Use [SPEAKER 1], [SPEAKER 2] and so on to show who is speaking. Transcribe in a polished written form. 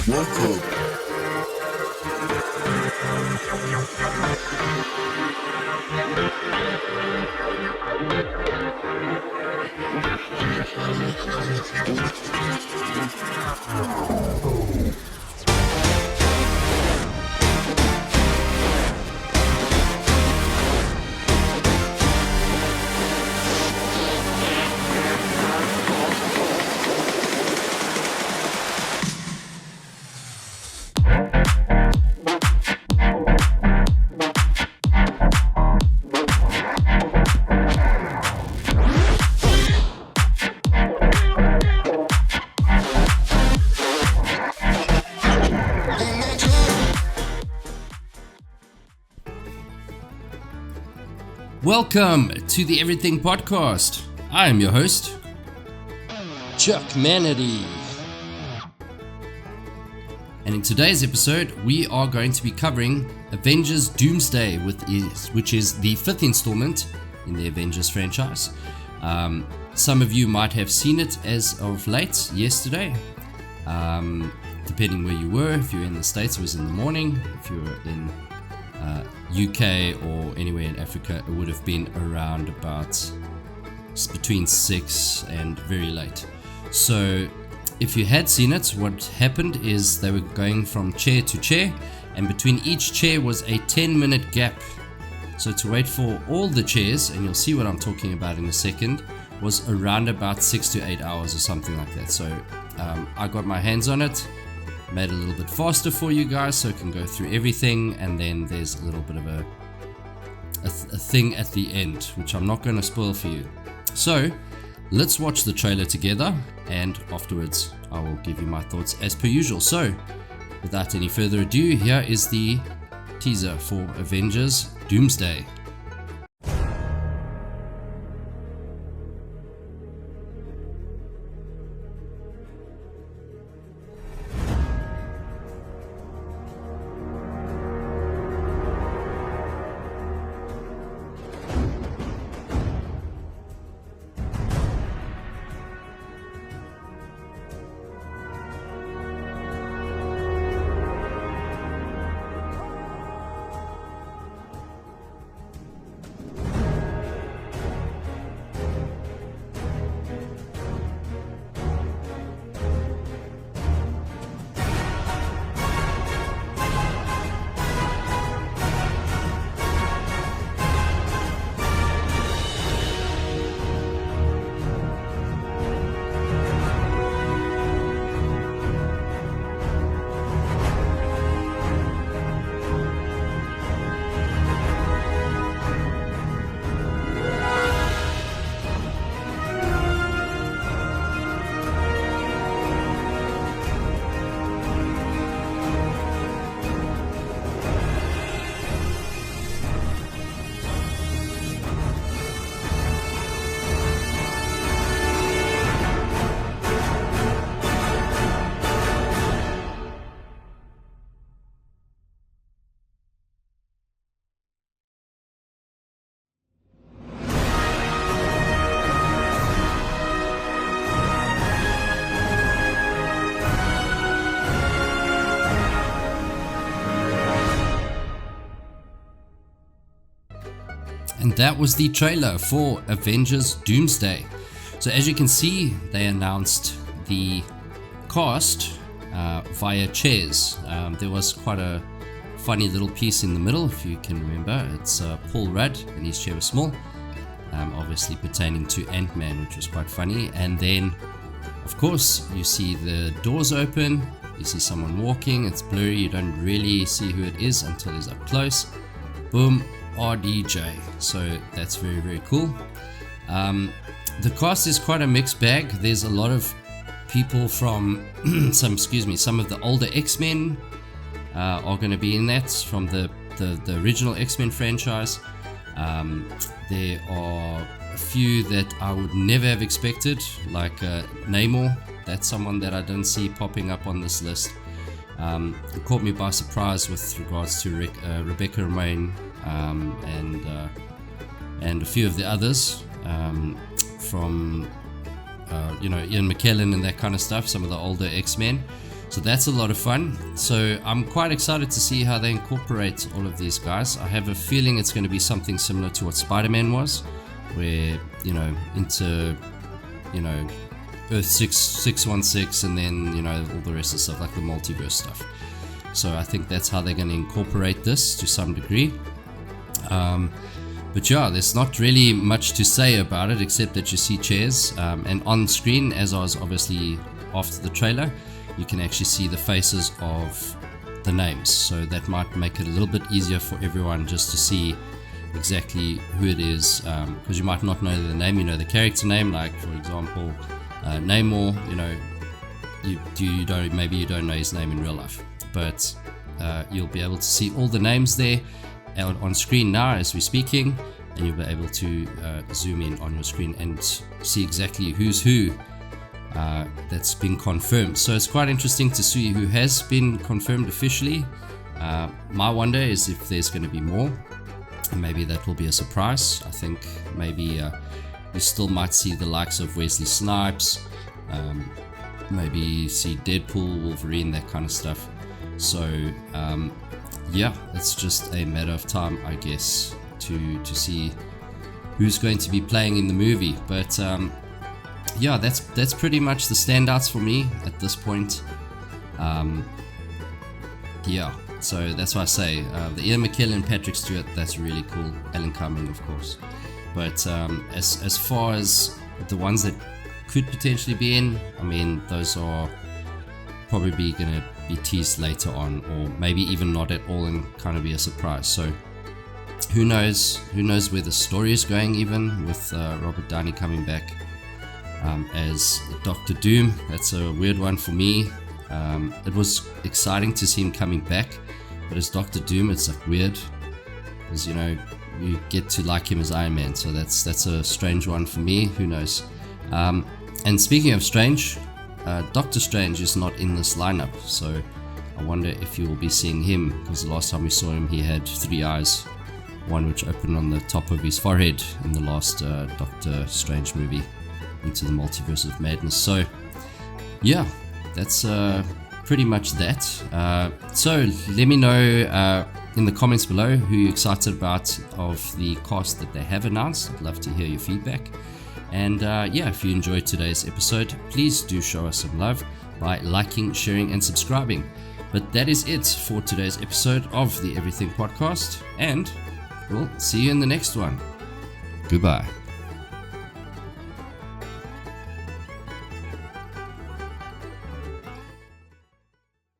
[SPEAKER 1] Welcome.
[SPEAKER 2] Welcome to the Everything Podcast. I am your host, Chuck Manatee. And in today's episode, we are going to be covering Avengers Doomsday, which is the fifth installment in the Avengers franchise. Some of you might have seen it as of late, yesterday. Depending where you were. If you were in the States, it was in the morning. If you were in UK or anywhere in Africa, it would have been around about between 6 and very late. So if you had seen it, what happened is they were going from chair to chair, and between each chair was a 10-minute gap. So to wait for all the chairs, and you'll see what I'm talking about in a second, was around about 6 to 8 hours or something like that. So I got my hands on it, made it a little bit faster for you guys so it can go through everything, and then there's a little bit of a thing at the end which I'm not going to spoil for you. So let's watch the trailer together, and afterwards I will give you my thoughts as per usual. So without any further ado, here is the teaser for Avengers Doomsday. And that was the trailer for Avengers Doomsday. So as you can see, they announced the cast via chairs. There was quite a funny little piece in the middle, if you can remember. It's Paul Rudd, and his chair was small, obviously pertaining to Ant-Man, which was quite funny. And then, of course, you see the doors open, you see someone walking, it's blurry, you don't really see who it is until he's up close. Boom. RDJ, so that's very, very cool. The cast is quite a mixed bag. There's a lot of people from some of the older X-Men are going to be in that, from the original X-Men franchise. There are a few that I would never have expected, like Namor. That's someone that I didn't see popping up on this list. It caught me by surprise with regards to Rebecca Romijn and a few of the others from Ian McKellen and that kind of stuff, some of the older X-Men. So that's a lot of fun. So I'm quite excited to see how they incorporate all of these guys. I have a feeling it's going to be something similar to what Spider-Man was, where, into, Earth 616 and then, all the rest of the stuff, like the multiverse stuff. So I think that's how they're going to incorporate this to some degree. But yeah, there's not really much to say about it except that you see chairs, and on screen, as I was obviously after the trailer, you can actually see the faces of the names, so that might make it a little bit easier for everyone just to see exactly who it is, because you might not know the name. You know the character name, like for example Namor, maybe you don't know his name in real life, but you'll be able to see all the names there on screen now as we're speaking, and you'll be able to zoom in on your screen and see exactly who's who that's been confirmed. So it's quite interesting to see who has been confirmed officially. My wonder is if there's going to be more, and maybe that will be a surprise. I think maybe you still might see the likes of Wesley Snipes, maybe see Deadpool, Wolverine, that kind of stuff. So yeah, it's just a matter of time, I guess, to see who's going to be playing in the movie. But yeah, that's pretty much the standouts for me at this point. Yeah, so that's why I say the Ian McKellen, Patrick Stewart, that's really cool. Alan Cumming, of course. But as far as the ones that could potentially be in, I mean, those are probably going to be teased later on, or maybe even not at all and kind of be a surprise. So who knows where the story is going, even with Robert Downey coming back as Dr. Doom. That's a weird one for me. It was exciting to see him coming back, but as Dr. Doom, it's like weird, because you get to like him as Iron Man, so that's a strange one for me. Who knows? And speaking of strange, Doctor Strange is not in this lineup, so I wonder if you will be seeing him, because the last time we saw him he had 3 eyes, one which opened on the top of his forehead in the last Doctor Strange movie, Into the Multiverse of Madness. So yeah, that's pretty much that. So let me know in the comments below who you're excited about of the cast that they have announced. I'd love to hear your feedback. And yeah, if you enjoyed today's episode, please do show us some love by liking, sharing, and subscribing. But that is it for today's episode of the Everything Podcast, and we'll see you in the next one. Goodbye.